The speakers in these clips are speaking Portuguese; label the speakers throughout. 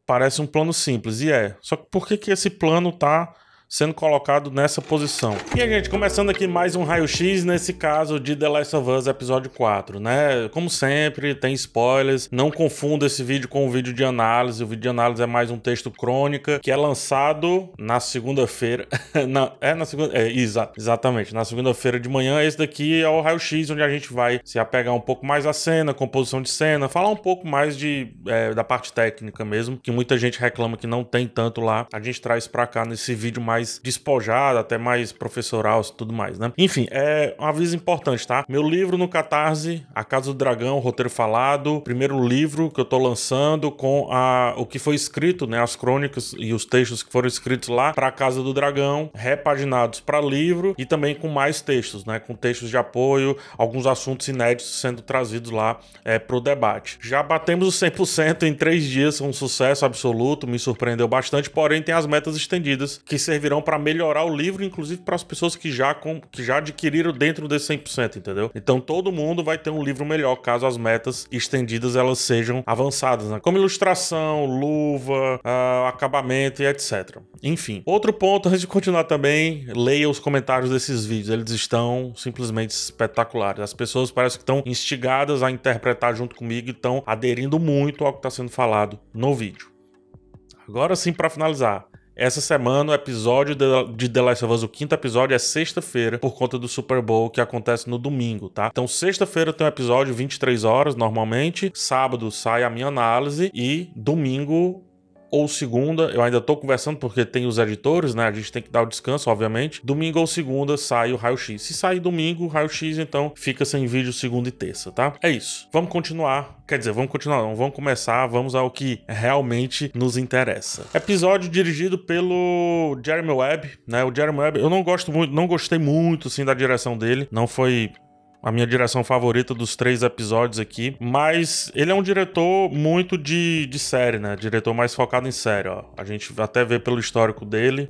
Speaker 1: Parece um plano simples, e é. Só que por que que esse plano tá sendo colocado nessa posição? E a gente, começando aqui mais um raio-x, nesse caso de The Last of Us episódio 4, né? Como sempre, tem spoilers, não confunda esse vídeo com o vídeo de análise. O vídeo de análise é mais um texto crônica, que é lançado na segunda-feira. Exatamente, na segunda-feira de manhã. Esse daqui é o raio-x, onde a gente vai se apegar um pouco mais à cena, composição de cena, falar um pouco mais da parte técnica mesmo, que muita gente reclama que não tem tanto lá. A gente traz pra cá nesse vídeo mais despojado, até mais professoral e tudo mais, né? Enfim, é um aviso importante, tá? Meu livro no Catarse, A Casa do Dragão, Roteiro Falado, primeiro livro que eu tô lançando com o que foi escrito, né? As crônicas e os textos que foram escritos lá pra Casa do Dragão, repaginados para livro e também com mais textos, né? Com textos de apoio, alguns assuntos inéditos sendo trazidos lá pro debate. Já batemos os 100% em 3 dias, um sucesso absoluto, me surpreendeu bastante, porém tem as metas estendidas que servirão para melhorar o livro, inclusive para as pessoas que já adquiriram dentro desse 100%, entendeu? Então todo mundo vai ter um livro melhor caso as metas estendidas elas sejam avançadas, né? Como ilustração, luva, acabamento e etc. Enfim, outro ponto, antes de continuar também, leia os comentários desses vídeos, eles estão simplesmente espetaculares. As pessoas parecem que estão instigadas a interpretar junto comigo e estão aderindo muito ao que está sendo falado no vídeo. Agora sim, para finalizar, essa semana o episódio de The Last of Us, o 5º episódio, é sexta-feira, por conta do Super Bowl, que acontece no domingo, tá? Então sexta-feira tem um episódio 23 horas, normalmente. Sábado sai a minha análise e domingo ou segunda, eu ainda tô conversando porque tem os editores, né? A gente tem que dar o descanso, obviamente. Domingo ou segunda sai o raio-x. Se sair domingo, o raio-x, então fica sem vídeo segunda e terça, tá? É isso. Vamos continuar. Quer dizer, vamos continuar, não. Vamos começar, vamos ao que realmente nos interessa. Episódio dirigido pelo Jeremy Webb, né? O Jeremy Webb, eu não gostei muito, assim, da direção dele. Não foi a minha direção favorita dos 3 episódios aqui, mas ele é um diretor muito de série, né? Diretor mais focado em série, ó. A gente até vê pelo histórico dele,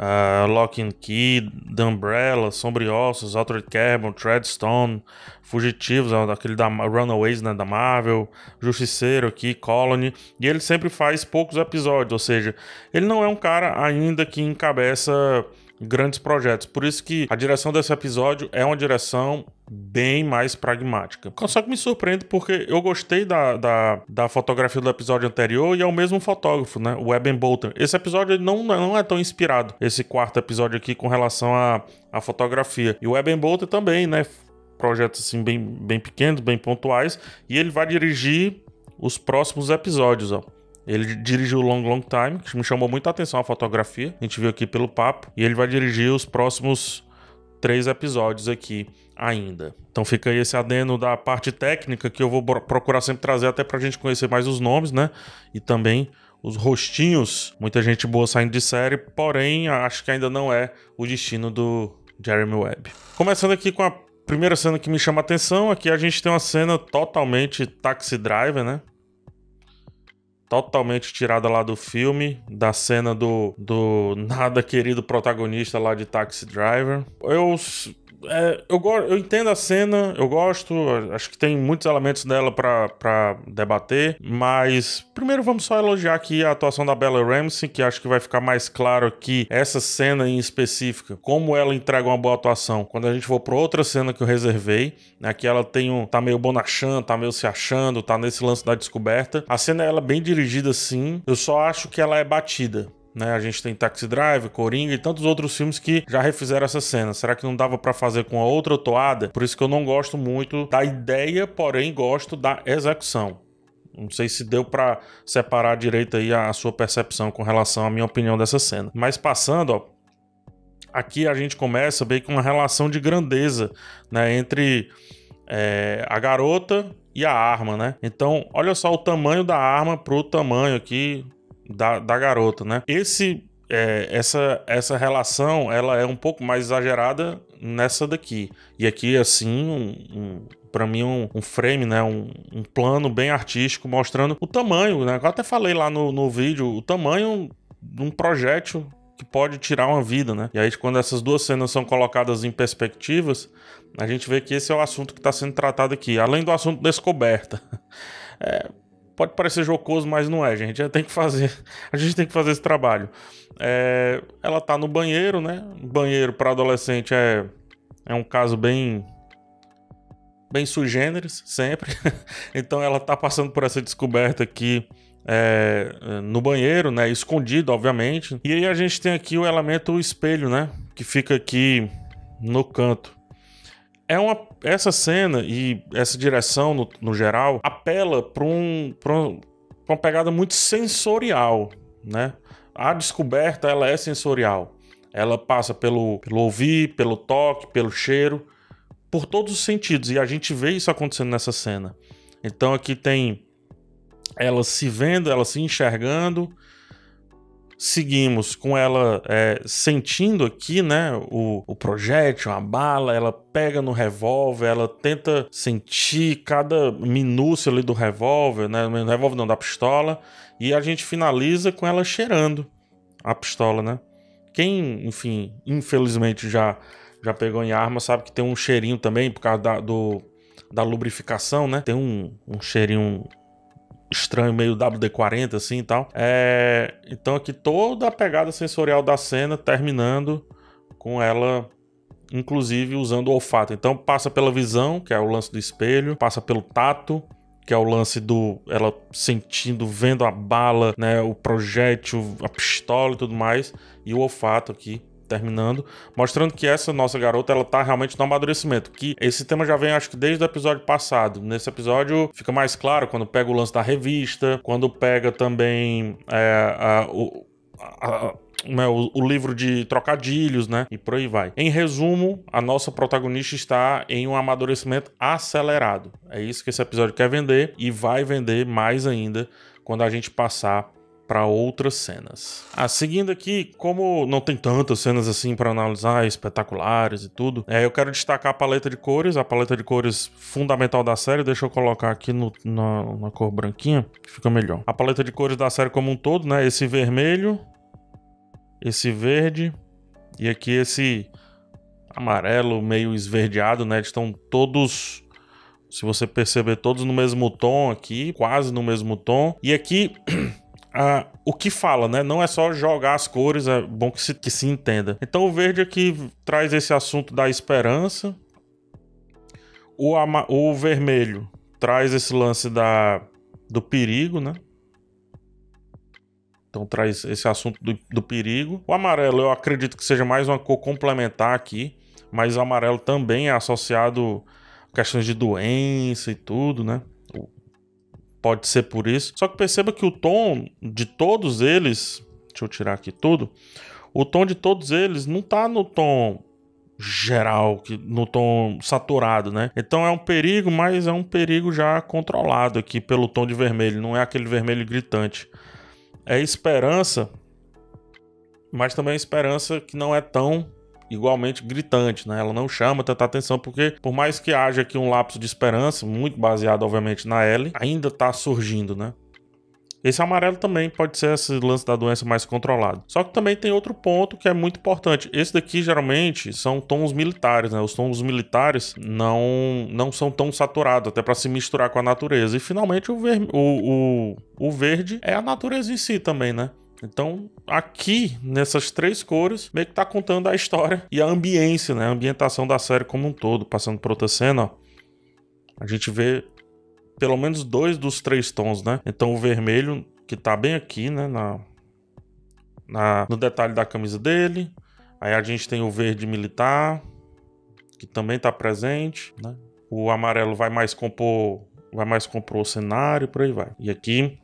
Speaker 1: Lock and Key, The Umbrella, Sombriossos, Altered Carbon, Treadstone, Fugitivos, aquele da Runaways, né, da Marvel, Justiceiro aqui, Colony, e ele sempre faz poucos episódios, ou seja, ele não é um cara ainda que encabeça grandes projetos, por isso que a direção desse episódio é uma direção bem mais pragmática. Só que me surpreende porque eu gostei da fotografia do episódio anterior e é o mesmo fotógrafo, né? O Eben Bolter. Esse episódio não é tão inspirado, esse 4º episódio aqui, com relação à fotografia. E o Eben Bolter também, né? Projetos assim bem pequenos, bem pontuais, e ele vai dirigir os próximos episódios, ó. Ele dirigiu Long Time, que me chamou muita atenção a fotografia, a gente viu aqui pelo papo, e ele vai dirigir os próximos 3 episódios aqui ainda. Então fica aí esse adendo da parte técnica, que eu vou procurar sempre trazer, até pra gente conhecer mais os nomes, né? E também os rostinhos, muita gente boa saindo de série, porém acho que ainda não é o destino do Jeremy Webb. Começando aqui com a primeira cena que me chama a atenção, aqui a gente tem uma cena totalmente Taxi Driver, né? Totalmente tirada lá do filme, da cena do nada querido protagonista lá de Taxi Driver. Eu entendo a cena, eu gosto, acho que tem muitos elementos dela pra debater, mas primeiro vamos só elogiar aqui a atuação da Bella Ramsey, que acho que vai ficar mais claro aqui essa cena em específica, como ela entrega uma boa atuação. Quando a gente for pra outra cena que eu reservei, aqui ela tá meio bonachão, tá meio se achando, tá nesse lance da descoberta. A cena ela é bem dirigida sim, eu só acho que ela é batida. Né, a gente tem Taxi Driver, Coringa e tantos outros filmes que já refizeram essa cena. Será que não dava pra fazer com a outra toada? Por isso que eu não gosto muito da ideia, porém gosto da execução. Não sei se deu pra separar direito aí a sua percepção com relação à minha opinião dessa cena. Mas passando, ó, aqui a gente começa bem com uma relação de grandeza, né, entre a garota e a arma, né? Então, olha só o tamanho da arma pro tamanho aqui da garota, né? Essa relação, ela é um pouco mais exagerada nessa daqui. E aqui, assim, para mim, um frame, né? Um plano bem artístico mostrando o tamanho, né? Eu até falei lá no vídeo, o tamanho de um projétil que pode tirar uma vida, né? E aí, quando essas duas cenas são colocadas em perspectivas, a gente vê que esse é o assunto que está sendo tratado aqui, além do assunto descoberta. Pode parecer jocoso, mas não é, gente. A gente tem que fazer esse trabalho. Ela tá no banheiro, né? Banheiro para adolescente é um caso bem sui generis, sempre. Então ela tá passando por essa descoberta aqui no banheiro, né? Escondido, obviamente. E aí a gente tem aqui o elemento espelho, né? Que fica aqui no canto. Essa cena e essa direção, no geral, apela para uma pegada muito sensorial, né? A descoberta, ela é sensorial. Ela passa pelo ouvir, pelo toque, pelo cheiro, por todos os sentidos. E a gente vê isso acontecendo nessa cena. Então aqui tem ela se vendo, ela se enxergando. Seguimos com ela sentindo aqui, né, o projétil, a bala. Ela pega no revólver, ela tenta sentir cada minúcia ali do revólver, né, do revólver não, da pistola. E a gente finaliza com ela cheirando a pistola, né. Quem, enfim, infelizmente já pegou em arma sabe que tem um cheirinho também por causa da lubrificação, né. Tem um cheirinho estranho, meio WD-40 assim e tal. Então aqui toda a pegada sensorial da cena terminando com ela, inclusive, usando o olfato. Então passa pela visão, que é o lance do espelho, passa pelo tato, que é o lance ela sentindo, vendo a bala, né, o projétil, a pistola e tudo mais, e o olfato aqui terminando, mostrando que essa nossa garota, ela tá realmente no amadurecimento, que esse tema já vem, acho que desde o episódio passado. Nesse episódio fica mais claro quando pega o lance da revista, quando pega também o livro de trocadilhos, né, e por aí vai. Em resumo, a nossa protagonista está em um amadurecimento acelerado. É isso que esse episódio quer vender, e vai vender mais ainda quando a gente passar para outras cenas. Seguindo aqui, como não tem tantas cenas assim para analisar, espetaculares e tudo, eu quero destacar a paleta de cores fundamental da série. Deixa eu colocar aqui na cor branquinha, que fica melhor. A paleta de cores da série como um todo, né? Esse vermelho, esse verde e aqui esse amarelo meio esverdeado, né? Eles estão todos, se você perceber, todos no mesmo tom aqui, quase no mesmo tom. E aqui o que fala, né? Não é só jogar as cores, é bom que se entenda. Então o verde aqui traz esse assunto da esperança. O vermelho traz esse lance do perigo, né? Então traz esse assunto do perigo. O amarelo eu acredito que seja mais uma cor complementar aqui, mas o amarelo também é associado a questões de doença e tudo, né? Pode ser por isso. Só que perceba que o tom de todos eles... Deixa eu tirar aqui tudo. O tom de todos eles não tá no tom geral, no tom saturado, né? Então é um perigo, mas é um perigo já controlado aqui pelo tom de vermelho. Não é aquele vermelho gritante. É esperança, mas também é esperança que não é tão igualmente gritante, né? Ela não chama tanta atenção, porque por mais que haja aqui um lapso de esperança, muito baseado obviamente na Ellie, ainda tá surgindo, né? Esse amarelo também pode ser esse lance da doença mais controlado. Só que também tem outro ponto que é muito importante. Esse daqui geralmente são tons militares, né? Os tons militares não são tão saturados, até para se misturar com a natureza. E finalmente o verde é a natureza em si também, né? Então, aqui, nessas três cores, meio que tá contando a história e a ambiência, né? A ambientação da série como um todo. Passando por outra cena, ó, a gente vê pelo menos 2 dos 3 tons, né? Então, o vermelho, que tá bem aqui, né? No detalhe da camisa dele. Aí a gente tem o verde militar, que também tá presente, né? O amarelo vai mais compor o cenário, por aí vai. E aqui...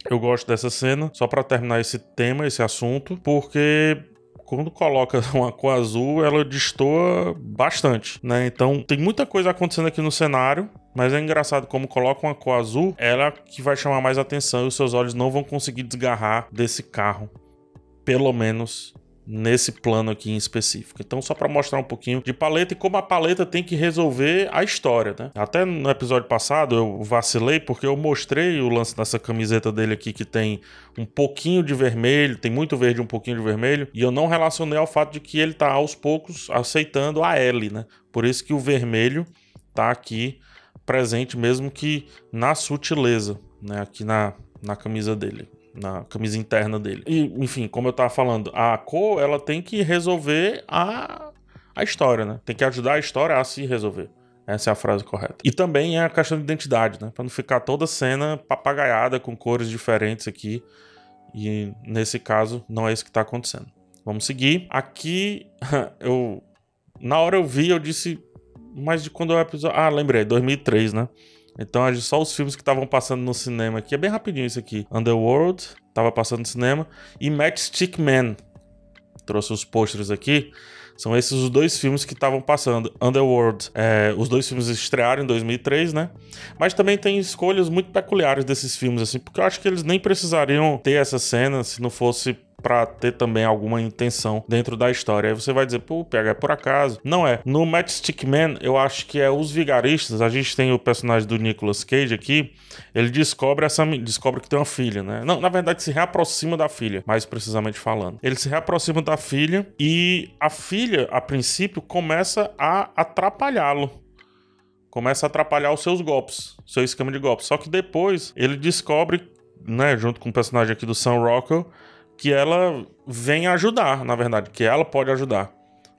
Speaker 1: eu gosto dessa cena, só para terminar esse tema, esse assunto, porque quando coloca uma cor azul, ela destoa bastante, né? Então tem muita coisa acontecendo aqui no cenário, mas é engraçado como coloca uma cor azul, ela que vai chamar mais atenção e os seus olhos não vão conseguir desgarrar desse carro, pelo menos nesse plano aqui em específico. Então só para mostrar um pouquinho de paleta e como a paleta tem que resolver a história, né? Até no episódio passado eu vacilei porque eu mostrei o lance dessa camiseta dele aqui que tem um pouquinho de vermelho, tem muito verde e um pouquinho de vermelho, e eu não relacionei ao fato de que ele tá aos poucos aceitando a Ellie, né? Por isso que o vermelho tá aqui presente, mesmo que na sutileza. né, aqui na camisa dele, na camisa interna dele. E, enfim, como eu tava falando, a cor, ela tem que resolver a história, né? Tem que ajudar a história a se resolver. Essa é a frase correta. E também é a questão de identidade, né? Pra não ficar toda cena papagaiada com cores diferentes aqui. E nesse caso, não é isso que tá acontecendo. Vamos seguir. Aqui, na hora eu vi, eu disse... Mas de quando é o episódio... Ah, lembrei, 2003, né? Então, só os filmes que estavam passando no cinema aqui. É bem rapidinho isso aqui. Underworld, tava passando no cinema. E Matchstick Man. Trouxe os pôsteres aqui. São esses os dois filmes que estavam passando. Underworld, os dois filmes estrearam em 2003, né? Mas também tem escolhas muito peculiares desses filmes, assim. Porque eu acho que eles nem precisariam ter essa cena se não fosse... pra ter também alguma intenção dentro da história. Aí você vai dizer, pô, PH, é por acaso. Não é. No Matchstick Man, eu acho que é Os Vigaristas. A gente tem o personagem do Nicolas Cage aqui. Ele descobre que tem uma filha, né? Não, na verdade, se reaproxima da filha, mais precisamente falando. Ele se reaproxima da filha e a filha, a princípio, começa a atrapalhá-lo. Começa a atrapalhar os seus golpes, seu esquema de golpes. Só que depois ele descobre, né, junto com o personagem aqui do Sam Rockwell, que ela vem ajudar, na verdade, que ela pode ajudar.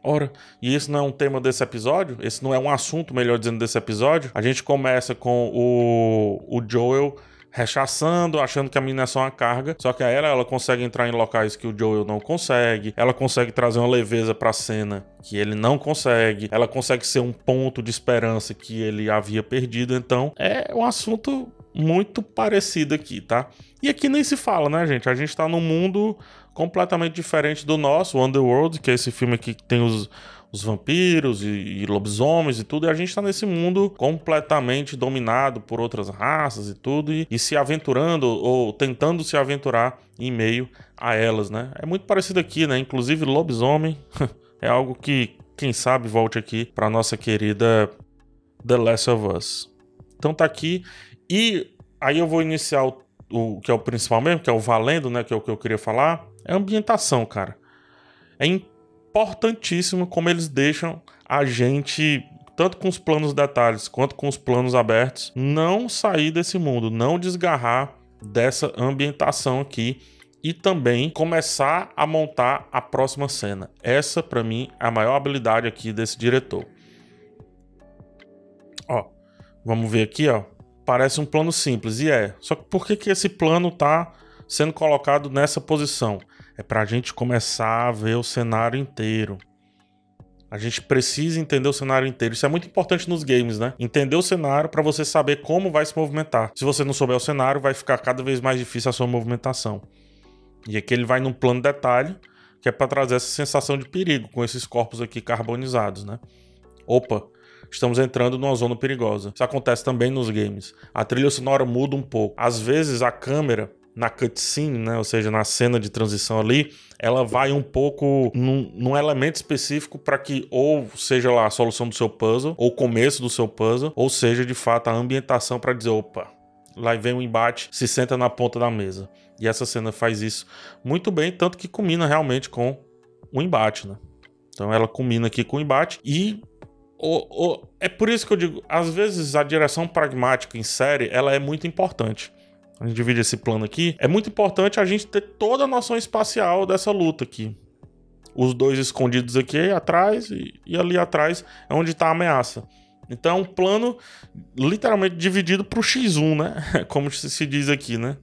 Speaker 1: Ora, e esse não é um tema desse episódio? Esse não é um assunto, melhor dizendo, desse episódio? A gente começa com o Joel rechaçando, achando que a menina é só uma carga, só que ela consegue entrar em locais que o Joel não consegue, ela consegue trazer uma leveza pra cena que ele não consegue, ela consegue ser um ponto de esperança que ele havia perdido, então é um assunto muito parecido aqui, tá? E aqui nem se fala, né, gente? A gente tá num mundo completamente diferente do nosso, Underworld, que é esse filme aqui que tem os vampiros e lobisomens e tudo, e a gente tá nesse mundo completamente dominado por outras raças e tudo, e se aventurando ou tentando se aventurar em meio a elas, né? É muito parecido aqui, né? Inclusive lobisomem é algo que, quem sabe, volte aqui pra nossa querida The Last of Us. Então tá aqui, e aí eu vou iniciar o que é o principal mesmo, que é o valendo, né? Que é o que eu queria falar. É a ambientação, cara. É importantíssimo como eles deixam a gente, tanto com os planos detalhes quanto com os planos abertos, não sair desse mundo, não desgarrar dessa ambientação aqui e também começar a montar a próxima cena. Essa, pra mim, é a maior habilidade aqui desse diretor. Ó, vamos ver aqui, ó. Parece um plano simples, e é. Só que por que esse plano tá sendo colocado nessa posição? É pra gente começar a ver o cenário inteiro. A gente precisa entender o cenário inteiro. Isso é muito importante nos games, né? Entender o cenário pra você saber como vai se movimentar. Se você não souber o cenário, vai ficar cada vez mais difícil a sua movimentação. E aqui ele vai num plano detalhe, que é pra trazer essa sensação de perigo, com esses corpos aqui carbonizados, né? Opa! Estamos entrando numa zona perigosa. Isso acontece também nos games. A trilha sonora muda um pouco. Às vezes a câmera, na cutscene, né, ou seja, na cena de transição ali, ela vai um pouco num elemento específico para que ou seja lá a solução do seu puzzle, ou o começo do seu puzzle, ou seja, de fato, a ambientação para dizer, opa, lá vem um embate, se senta na ponta da mesa. E essa cena faz isso muito bem, tanto que combina realmente com o embate, né? Então ela combina aqui com o embate e é por isso que eu digo, às vezes a direção pragmática em série, ela é muito importante. A gente divide esse plano aqui. É muito importante a gente ter toda a noção espacial dessa luta aqui. Os dois escondidos aqui atrás e ali atrás é onde está a ameaça. Então é um plano literalmente dividido pro X1, né? Como se diz aqui, né?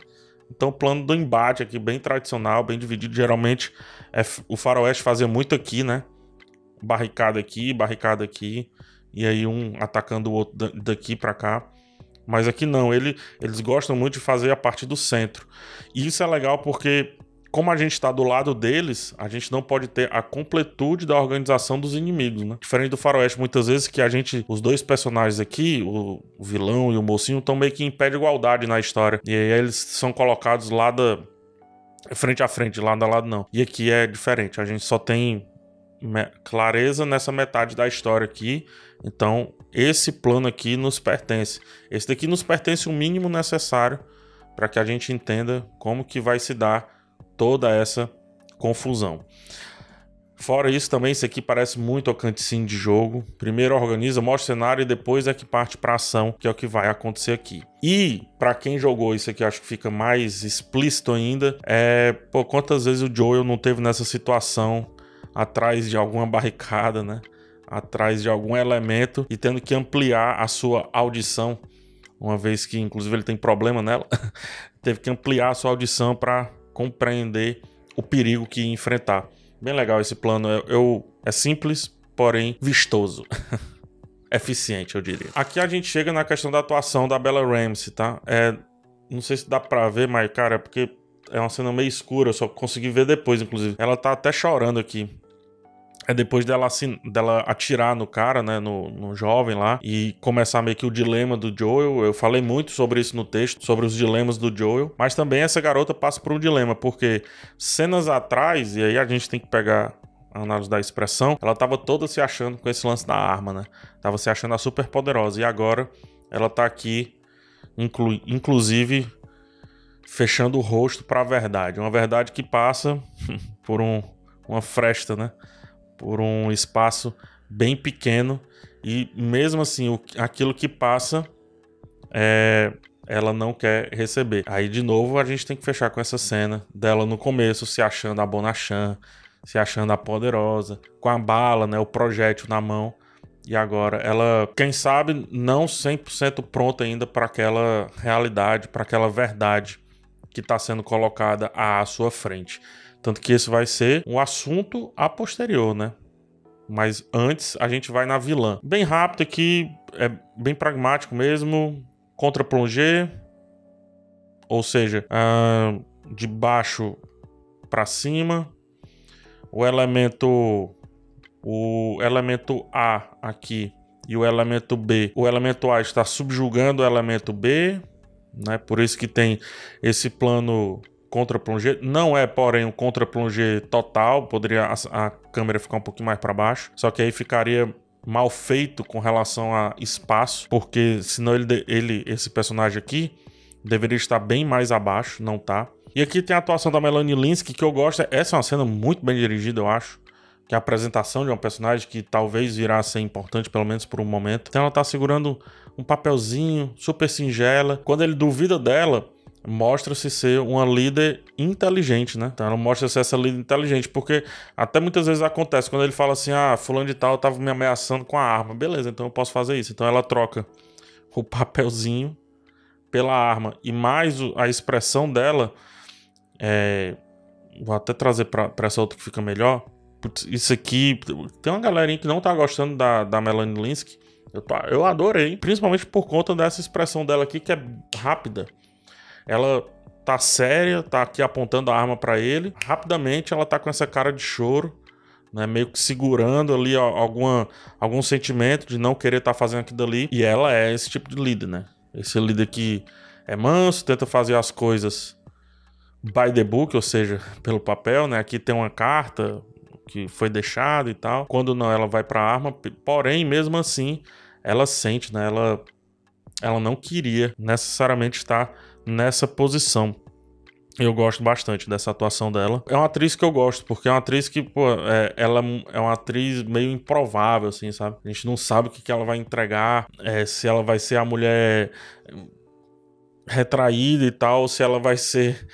Speaker 1: Então o plano do embate aqui, bem tradicional, bem dividido. Geralmente o Faroeste fazia muito aqui, né? Barricada aqui, e aí um atacando o outro daqui pra cá. Mas aqui não, eles gostam muito de fazer a partir do centro. E isso é legal porque, como a gente tá do lado deles, a gente não pode ter a completude da organização dos inimigos, né? Diferente do Faroeste, muitas vezes que os dois personagens aqui, o vilão e o mocinho, estão meio que em pé de igualdade na história. E aí eles são colocados frente a frente, lado a lado não. E aqui é diferente, a gente só tem clareza nessa metade da história aqui. Então esse plano aqui nos pertence. Esse daqui nos pertence o mínimo necessário para que a gente entenda como que vai se dar toda essa confusão. Fora isso também, isso aqui parece muito a cutscene de jogo. Primeiro organiza, mostra o cenário e depois é que parte pra ação, que é o que vai acontecer aqui. E, pra quem jogou isso aqui, acho que fica mais explícito ainda, pô, quantas vezes o Joel não teve nessa situação, atrás de alguma barricada, né? Atrás de algum elemento e tendo que ampliar a sua audição, uma vez que, inclusive, ele tem problema nela, teve que ampliar a sua audição pra compreender o perigo que ia enfrentar. Bem legal esse plano, é simples, porém vistoso. Eficiente, eu diria. Aqui a gente chega na questão da atuação da Bella Ramsey, tá? Não sei se dá pra ver, mas, cara, é porque é uma cena meio escura, eu só consegui ver depois, inclusive. Ela tá até chorando aqui. É depois dela atirar no cara, né, no jovem lá, e começar meio que o dilema do Joel. Eu falei muito sobre isso no texto, sobre os dilemas do Joel, mas também essa garota passa por um dilema, porque cenas atrás, e aí a gente tem que pegar a análise da expressão, ela tava toda se achando com esse lance da arma, né? Tava se achando a super poderosa, e agora ela tá aqui, inclusive, fechando o rosto pra verdade. Uma verdade que passa por uma fresta, né? Por um espaço bem pequeno, e mesmo assim aquilo que passa ela não quer receber. Aí de novo a gente tem que fechar com essa cena dela no começo se achando a Bonachan, se achando a poderosa, com a bala, né, o projétil na mão, e agora ela, quem sabe, não 100% pronta ainda para aquela realidade, para aquela verdade que está sendo colocada à sua frente. Tanto que esse vai ser um assunto a posterior, né? Mas antes a gente vai na vilã. Bem rápido aqui, é bem pragmático mesmo. Contra-plongé. Ou seja, de baixo para cima. O elemento A aqui e o elemento B. O elemento A está subjugando o elemento B, né? Por isso que tem esse plano contra-plongé. Não é, porém, um contra-plongé total. Poderia a câmera ficar um pouquinho mais para baixo. Só que aí ficaria mal feito com relação a espaço, porque senão esse personagem aqui deveria estar bem mais abaixo, não tá. E aqui tem a atuação da Melanie Lynskey, que eu gosto. Essa é uma cena muito bem dirigida, eu acho. Que é a apresentação de um personagem que talvez virá a ser importante, pelo menos por um momento. Então ela tá segurando um papelzinho, super singela. Quando ele duvida dela, mostra-se ser uma líder inteligente, né? Então ela mostra-se essa líder inteligente, porque até muitas vezes acontece, quando ele fala assim, fulano de tal tava me ameaçando com a arma. Beleza, então eu posso fazer isso. Então ela troca o papelzinho pela arma. E mais a expressão dela, vou até trazer pra essa outra que fica melhor. Putz, isso aqui, tem uma galerinha que não tá gostando da Melanie Lynskey. Eu adorei, principalmente por conta dessa expressão dela aqui, que é rápida. Ela tá séria, tá aqui apontando a arma pra ele. Rapidamente ela tá com essa cara de choro, né? Meio que segurando ali algum sentimento de não querer estar fazendo aquilo ali. E ela é esse tipo de líder, né? Esse líder que é manso, tenta fazer as coisas by the book, ou seja, pelo papel, né? Aqui tem uma carta que foi deixada e tal. Quando não, ela vai pra arma. Porém, mesmo assim, ela sente, né? Ela não queria necessariamente estar nessa posição. Eu gosto bastante dessa atuação dela. É uma atriz que eu gosto, porque é uma atriz que, pô, ela é uma atriz meio improvável, assim, sabe? A gente não sabe o que ela vai entregar, se ela vai ser a mulher retraída e tal, se ela vai ser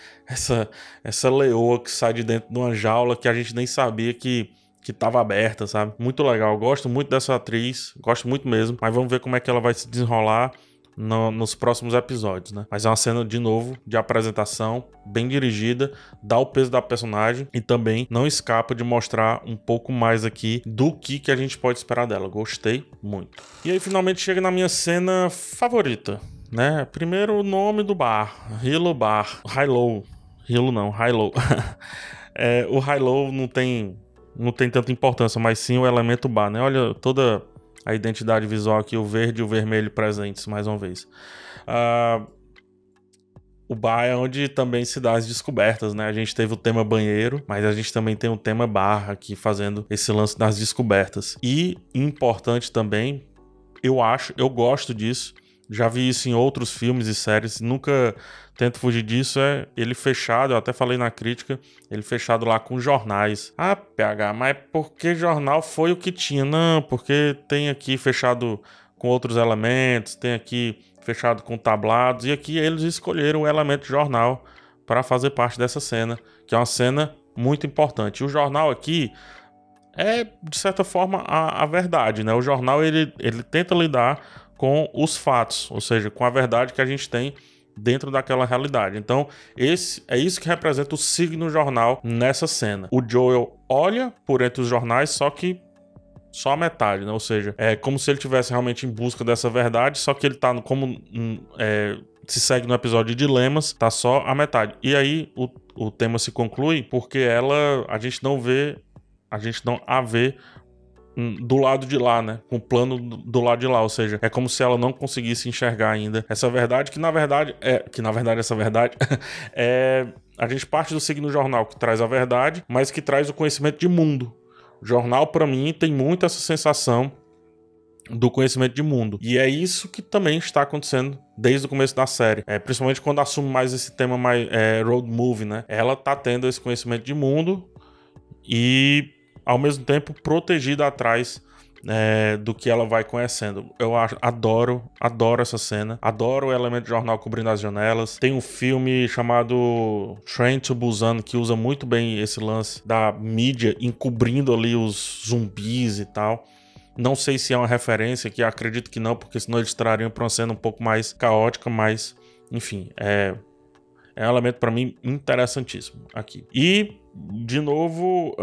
Speaker 1: essa leoa que sai de dentro de uma jaula que a gente nem sabia que tava aberta, sabe? Muito legal, eu gosto muito dessa atriz, gosto muito mesmo, mas vamos ver como é que ela vai se desenrolar nos próximos episódios, né? Mas é uma cena, de novo, de apresentação, bem dirigida, dá o peso da personagem e também não escapa de mostrar um pouco mais aqui do que a gente pode esperar dela. Gostei muito. E aí, finalmente, chega na minha cena favorita, né? Primeiro, o nome do bar, Hilo Bar, High-Low. Hilo não, High-Low. O High-Low não tem tanta importância, mas sim o elemento bar, né? Olha toda a identidade visual aqui, o verde e o vermelho presentes, mais uma vez. O bar é onde também se dá as descobertas, né? A gente teve o tema banheiro, mas a gente também tem o tema bar aqui, fazendo esse lance das descobertas. E, importante também, eu gosto disso, Já vi isso em outros filmes e séries, nunca tento fugir disso, é ele fechado, eu até falei na crítica, ele fechado lá com jornais. Ah, PH, mas por que jornal foi o que tinha? Não, porque tem aqui fechado com outros elementos, tem aqui fechado com tablados, e aqui eles escolheram o elemento jornal para fazer parte dessa cena, que é uma cena muito importante. O jornal aqui é, de certa forma, a verdade, né? O jornal, ele tenta lidar com os fatos, ou seja, com a verdade que a gente tem dentro daquela realidade. Então, é isso que representa o signo jornal nessa cena. O Joel olha por entre os jornais, só que só a metade, né? Ou seja, é como se ele estivesse realmente em busca dessa verdade, só que ele tá como... se segue no episódio de dilemas, tá só a metade. E aí, o tema se conclui porque a gente não a vê do lado de lá, né? Com o plano do lado de lá, ou seja, é como se ela não conseguisse enxergar ainda essa verdade, que na verdade essa verdade é a gente parte do signo jornal que traz a verdade, mas que traz o conhecimento de mundo. O jornal, para mim, tem muito essa sensação do conhecimento de mundo. E é isso que também está acontecendo desde o começo da série. Principalmente quando assume mais esse tema mais road movie, né? Ela tá tendo esse conhecimento de mundo e ao mesmo tempo protegida atrás do que ela vai conhecendo. Eu adoro essa cena. Adoro o elemento de jornal cobrindo as janelas. Tem um filme chamado Train to Busan que usa muito bem esse lance da mídia encobrindo ali os zumbis e tal. Não sei se é uma referência, que acredito que não, porque senão eles trariam para uma cena um pouco mais caótica, mas enfim, é um elemento para mim interessantíssimo aqui. E de novo,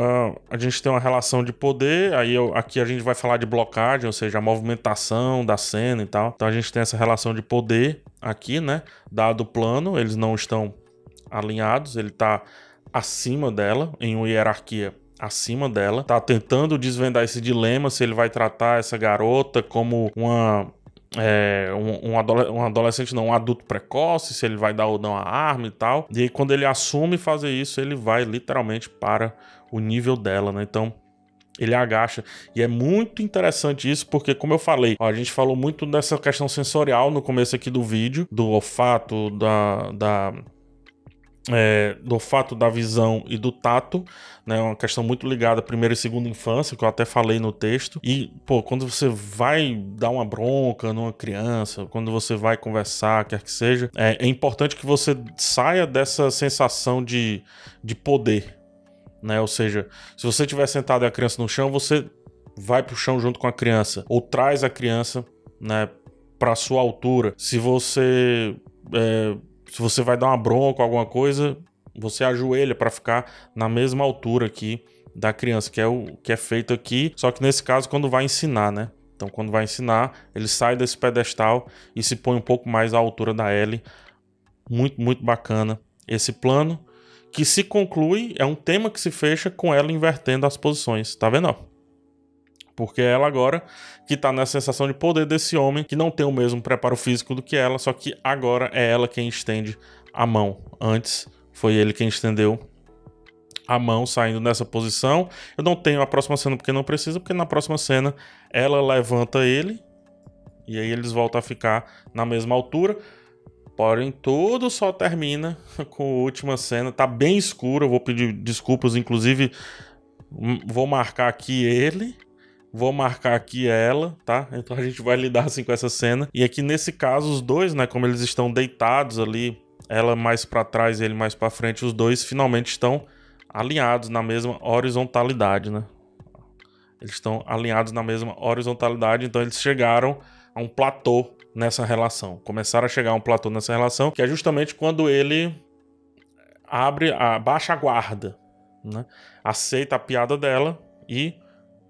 Speaker 1: a gente tem uma relação de poder, aqui a gente vai falar de blocagem, ou seja, a movimentação da cena e tal. Então a gente tem essa relação de poder aqui, né? Dado o plano, eles não estão alinhados, ele tá acima dela, em uma hierarquia acima dela. Tá tentando desvendar esse dilema, se ele vai tratar essa garota como um adolescente, não, um adulto precoce, se ele vai dar ou não a arma e tal. E aí, quando ele assume fazer isso, ele vai literalmente para o nível dela, né? Então, ele agacha. E é muito interessante isso, porque, como eu falei, a gente falou muito dessa questão sensorial no começo aqui do vídeo, do olfato, do olfato, da visão e do tato, né? Uma questão muito ligada à primeira e segunda infância, que eu até falei no texto. E, quando você vai dar uma bronca numa criança, quando você vai conversar, quer que seja, é importante que você saia dessa sensação de poder, né? Ou seja, se você estiver sentado e a criança no chão, você vai pro chão junto com a criança, ou traz a criança, né, pra sua altura. Se você vai dar uma bronca ou alguma coisa, você ajoelha para ficar na mesma altura aqui da criança, que é o que é feito aqui, só que nesse caso quando vai ensinar, né? Então quando vai ensinar, ele sai desse pedestal e se põe um pouco mais à altura da Ellie. Muito, muito bacana esse plano, que se conclui, é um tema que se fecha com ela invertendo as posições, tá vendo? Porque ela agora que tá nessa sensação de poder desse homem que não tem o mesmo preparo físico do que ela, só que agora é ela quem estende a mão. Antes foi ele quem estendeu a mão saindo nessa posição. Eu não tenho a próxima cena porque não precisa, porque na próxima cena ela levanta ele e aí eles voltam a ficar na mesma altura. Porém, tudo só termina com a última cena. Tá bem escuro, eu vou pedir desculpas, inclusive vou marcar aqui ele. Vou marcar aqui ela, tá? Então a gente vai lidar assim com essa cena. E aqui nesse caso, os dois, né? Como eles estão deitados ali, ela mais pra trás e ele mais pra frente, os dois finalmente estão alinhados na mesma horizontalidade, né? Eles estão alinhados na mesma horizontalidade, então eles chegaram a um platô nessa relação. Começaram a chegar a um platô nessa relação, que é justamente quando ele baixa a guarda, né? Aceita a piada dela e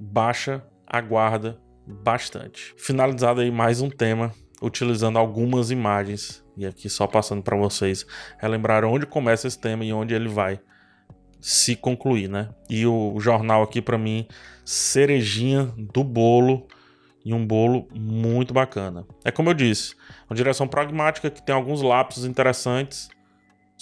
Speaker 1: baixa a guarda bastante. Finalizado aí mais um tema, utilizando algumas imagens. E aqui só passando para vocês relembrar onde começa esse tema e onde ele vai se concluir, né? E o jornal aqui para mim, cerejinha do bolo, e um bolo muito bacana. É como eu disse, uma direção pragmática que tem alguns lapsos interessantes,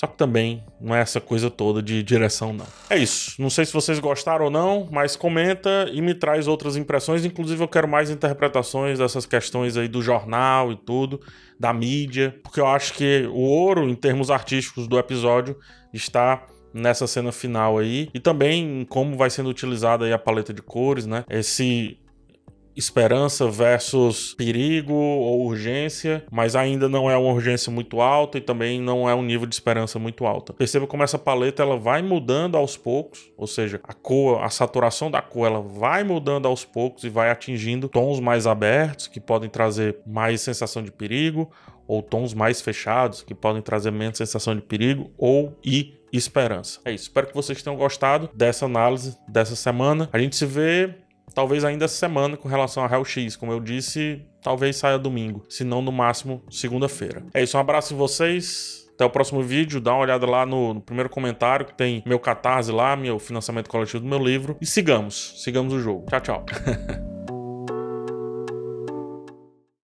Speaker 1: Só que também não é essa coisa toda de direção, não. É isso. Não sei se vocês gostaram ou não, mas comenta e me traz outras impressões. Inclusive, eu quero mais interpretações dessas questões aí do jornal e tudo, da mídia, porque eu acho que o ouro, em termos artísticos do episódio, está nessa cena final aí, e também em como vai sendo utilizada aí a paleta de cores, né? Esse esperança versus perigo ou urgência, mas ainda não é uma urgência muito alta e também não é um nível de esperança muito alta. Perceba como essa paleta ela vai mudando aos poucos, ou seja, a cor, a saturação da cor, ela vai mudando aos poucos e vai atingindo tons mais abertos que podem trazer mais sensação de perigo, ou tons mais fechados que podem trazer menos sensação de perigo ou esperança. É isso. Espero que vocês tenham gostado dessa análise dessa semana. A gente se vê talvez ainda essa semana com relação a Raio-X. Como eu disse, talvez saia domingo, se não no máximo segunda-feira. É isso, um abraço em vocês. Até o próximo vídeo. Dá uma olhada lá no primeiro comentário que tem meu Catarse lá, meu financiamento coletivo do meu livro. E sigamos o jogo. Tchau, tchau.